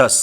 10।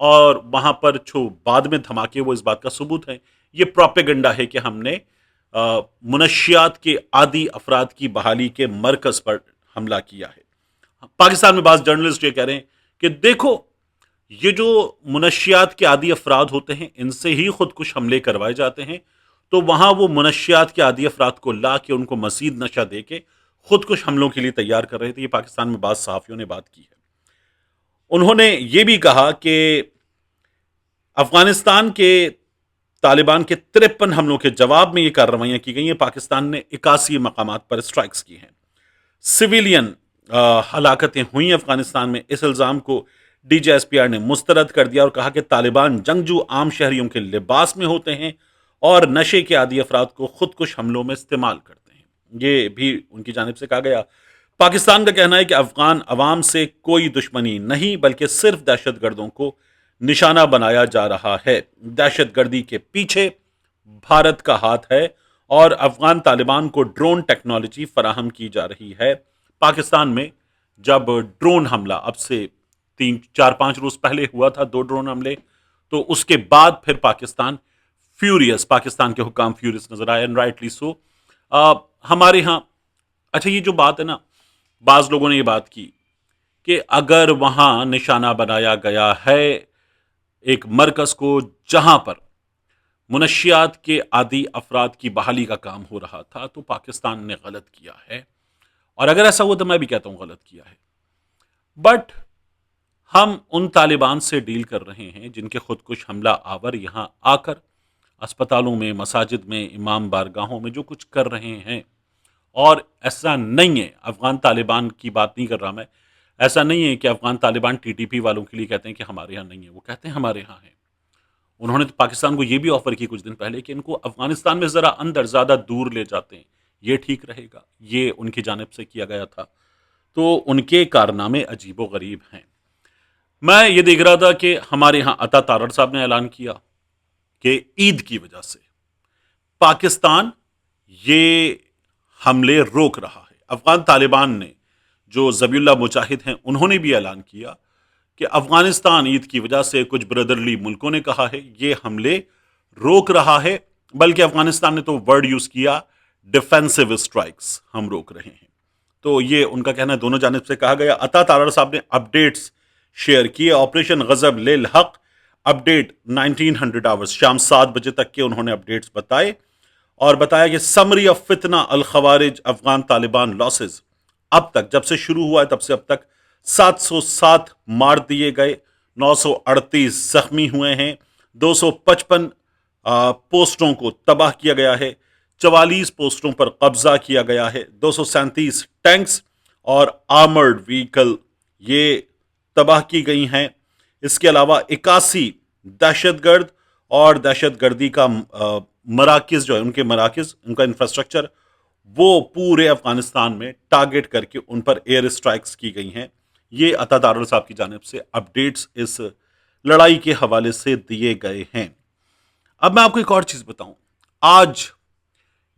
اور وہاں پر جو بعد میں دھماکے وہ اس بات کا ثبوت ہے. یہ پروپیگنڈا ہے کہ ہم نے منشیات کے عادی افراد کی بحالی کے مرکز پر حملہ کیا ہے. پاکستان میں بعض جرنلسٹ یہ کہہ رہے ہیں کہ دیکھو یہ جو منشیات کے عادی افراد ہوتے ہیں ان سے ہی خودکش حملے کروائے جاتے ہیں، تو وہاں وہ منشیات کے عادی افراد کو لا کے ان کو مزید نشہ دے کے خودکش حملوں کے لیے تیار کر رہے تھے. یہ پاکستان میں بعض صحافیوں نے بات کی ہے. انہوں نے یہ بھی کہا کہ افغانستان کے طالبان کے 53 حملوں کے جواب میں یہ کارروائیاں کی گئی ہیں. پاکستان نے 81 مقامات پر اسٹرائکس کی ہیں. سویلین ہلاکتیں ہوئیں افغانستان میں. اس الزام کو D J S P R نے مسترد کر دیا اور کہا کہ طالبان جنگجو عام شہریوں کے لباس میں ہوتے ہیں اور نشے کے عادی افراد کو خودکش حملوں میں استعمال کرتے ہیں. یہ بھی ان کی جانب سے کہا گیا. پاکستان کا کہنا ہے کہ افغان عوام سے کوئی دشمنی نہیں بلکہ صرف دہشت گردوں کو نشانہ بنایا جا رہا ہے. دہشت گردی کے پیچھے بھارت کا ہاتھ ہے اور افغان طالبان کو ڈرون ٹیکنالوجی فراہم کی جا رہی ہے. پاکستان میں جب ڈرون حملہ اب سے 3-4-5 روز پہلے ہوا تھا، 2 ڈرون حملے، تو اس کے بعد پھر پاکستان کے حکام فیوریس نظر آئے. Rightly so. ہمارے ہاں اچھا یہ جو بات ہے نا، بعض لوگوں نے یہ بات کی کہ اگر وہاں نشانہ بنایا گیا ہے ایک مرکز کو جہاں پر منشیات کے عادی افراد کی بحالی کا کام ہو رہا تھا، تو پاکستان نے غلط کیا ہے. اور اگر ایسا ہوا تو میں بھی کہتا ہوں غلط کیا ہے. بٹ ہم ان طالبان سے ڈیل کر رہے ہیں جن کے خودکش حملہ آور یہاں آ کر اسپتالوں میں، مساجد میں، امام بارگاہوں میں جو کچھ کر رہے ہیں. اور ایسا نہیں ہے، افغان طالبان کی بات نہیں کر رہا میں، ایسا نہیں ہے کہ Afghan Taliban T T P والوں کے لیے کہتے ہیں کہ ہمارے ہاں نہیں ہے. وہ کہتے ہیں ہمارے ہاں ہیں. انہوں نے تو پاکستان کو یہ بھی آفر کی کچھ دن پہلے کہ ان کو افغانستان میں ذرا اندر زیادہ دور لے جاتے ہیں، یہ ٹھیک رہے گا. یہ ان کی جانب سے کیا گیا تھا. تو ان کے کارنامے عجیب و غریب ہیں. میں یہ دیکھ رہا تھا کہ ہمارے ہاں عطا تارڑ صاحب نے اعلان کیا کہ عید کی وجہ سے پاکستان یہ حملے روک رہا ہے. افغان طالبان نے جو ذبی اللہ مجاہد ہیں انہوں نے بھی اعلان کیا کہ افغانستان عید کی وجہ سے کچھ بردرلی ملکوں نے کہا ہے یہ حملے روک رہا ہے، بلکہ افغانستان نے تو ورڈ یوز کیا ڈیفینسو اسٹرائکس ہم روک رہے ہیں. تو یہ ان کا کہنا ہے، دونوں جانب سے کہا گیا. عطا تارڑ صاحب نے اپڈیٹس شیئر کیے. آپریشن غضب للحق اپڈیٹ 1900 آورز، شام 7 بجے تک کے انہوں نے اپڈیٹس بتائے اور بتایا کہ سمری آف فتنہ الخوارج افغان طالبان لاسز، اب تک جب سے شروع ہوا ہے تب سے اب تک 707 مار دیے گئے، 938 زخمی ہوئے ہیں، 255 پوسٹوں کو تباہ کیا گیا ہے، 44 پوسٹوں پر قبضہ کیا گیا ہے، 237 ٹینکس اور آرمرڈ وہیکل یہ تباہ کی گئی ہیں. اس کے علاوہ 81 دہشت گرد اور دہشت گردی کا مراکز جو ہے، ان کے مراکز، ان کا انفراسٹرکچر، وہ پورے افغانستان میں ٹارگٹ کر کے ان پر ایئر اسٹرائکس کی گئی ہیں. یہ عطا تارڑ صاحب کی جانب سے اپڈیٹس اس لڑائی کے حوالے سے دیے گئے ہیں. اب میں آپ کو ایک اور چیز بتاؤں. آج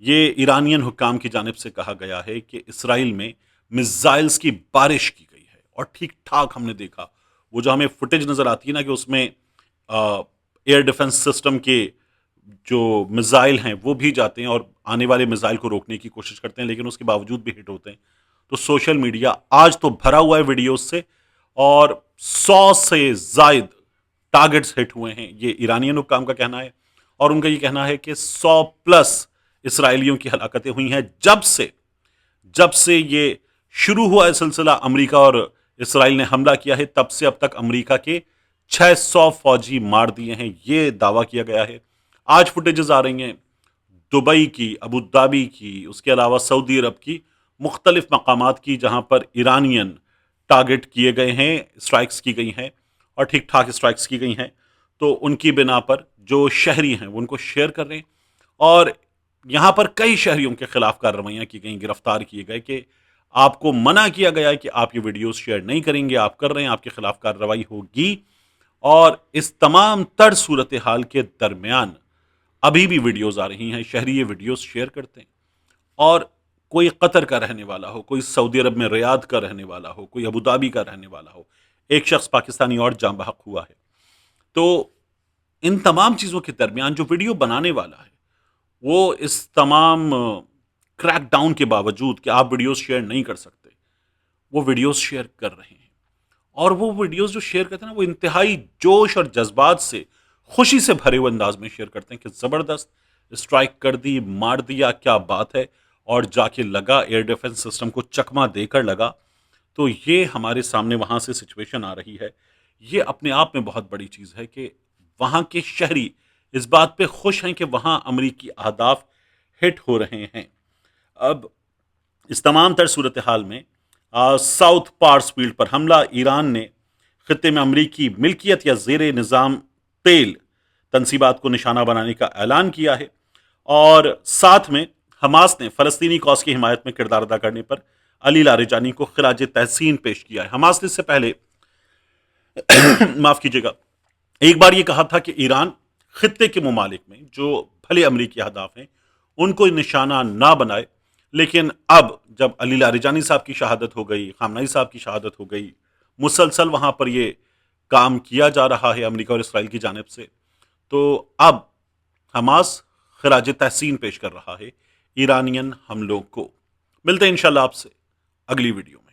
یہ ایرانین حکام کی جانب سے کہا گیا ہے کہ اسرائیل میں میزائلز کی بارش کی گئی ہے، اور ٹھیک ٹھاک ہم نے دیکھا. وہ جو ہمیں فوٹیج نظر آتی ہے نا کہ اس میں ایئر ڈیفنس سسٹم کے جو میزائل ہیں وہ بھی جاتے ہیں اور آنے والے میزائل کو روکنے کی کوشش کرتے ہیں، لیکن اس کے باوجود بھی ہٹ ہوتے ہیں. تو سوشل میڈیا آج تو بھرا ہوا ہے ویڈیوز سے، اور 100 سے زائد ٹارگٹس ہٹ ہوئے ہیں، یہ ایرانین حکام کا کہنا ہے. اور ان کا یہ کہنا ہے کہ 100+ اسرائیلیوں کی ہلاکتیں ہوئی ہیں جب سے یہ شروع ہوا ہے سلسلہ. امریکہ اور اسرائیل نے حملہ کیا ہے تب سے اب تک امریکہ کے 600 فوجی مار دیے ہیں، یہ دعویٰ کیا گیا ہے. آج فوٹیجز آ رہی ہیں دبئی کی، ابو دھابی کی، اس کے علاوہ سعودی عرب کی مختلف مقامات کی، جہاں پر ایرانین ٹارگٹ کیے گئے ہیں، اسٹرائکس کی گئی ہیں، اور ٹھیک ٹھاک اسٹرائکس کی گئی ہیں. تو ان کی بنا پر جو شہری ہیں وہ ان کو شیئر کر رہے ہیں، اور یہاں پر کئی شہریوں کے خلاف کارروائیاں کی گئیں، گرفتار کیے گئے کہ آپ کو منع کیا گیا ہے کہ آپ یہ ویڈیوز شیئر نہیں کریں گے، آپ کر رہے ہیں، آپ کے خلاف کارروائی ہوگی. اور اس تمام تر صورتحال کے درمیان ابھی بھی ویڈیوز آ رہی ہیں، شہری یہ ویڈیوز شیئر کرتے ہیں. اور کوئی قطر کا رہنے والا ہو، کوئی سعودی عرب میں ریاض کا رہنے والا ہو، کوئی ابو دھابی کا رہنے والا ہو، ایک شخص پاکستانی اور جاں بحق ہوا ہے. تو ان تمام چیزوں کے درمیان جو ویڈیو بنانے والا ہے وہ اس تمام کریک ڈاؤن کے باوجود کہ آپ ویڈیوز شیئر نہیں کر سکتے، وہ ویڈیوز شیئر کر رہے ہیں، اور وہ ویڈیوز جو شیئر کرتے ہیں نا وہ انتہائی جوش اور جذبات سے، خوشی سے بھرے ہوئے انداز میں شیئر کرتے ہیں کہ زبردست اسٹرائک کر دی، مار دیا، کیا بات ہے، اور جا کے لگا ایئر ڈیفنس سسٹم کو چکما دے کر لگا۔ تو یہ ہمارے سامنے وہاں سے سچویشن آ رہی ہے، یہ اپنے آپ میں بہت بڑی چیز ہے کہ وہاں کے شہری اس بات پہ خوش ہیں کہ وہاں امریکی اہداف ہٹ ہو رہے ہیں۔ اب اس تمام تر صورتحال میں ساؤتھ پارس فیلڈ پر حملہ، ایران نے خطے میں امریکی ملکیت یا زیر نظام تیل تنصیبات کو نشانہ بنانے کا اعلان کیا ہے، اور ساتھ میں حماس نے فلسطینی کاز کی حمایت میں کردار ادا کرنے پر علی لاریجانی کو خراج تحسین پیش کیا ہے۔ حماس نے اس سے پہلے معاف کیجیے گا، ایک بار یہ کہا تھا کہ ایران خطے کے ممالک میں جو بھلے امریکی اہداف ہیں ان کو نشانہ نہ بنائے، لیکن اب جب علی لاریجانی صاحب کی شہادت ہو گئی، خامنہئی صاحب کی شہادت ہو گئی، مسلسل وہاں پر یہ کام کیا جا رہا ہے امریکہ اور اسرائیل کی جانب سے، تو اب حماس خراج تحسین پیش کر رہا ہے ایرانین حملوں کو۔ ملتے ہیں انشاءاللہ آپ سے اگلی ویڈیو میں۔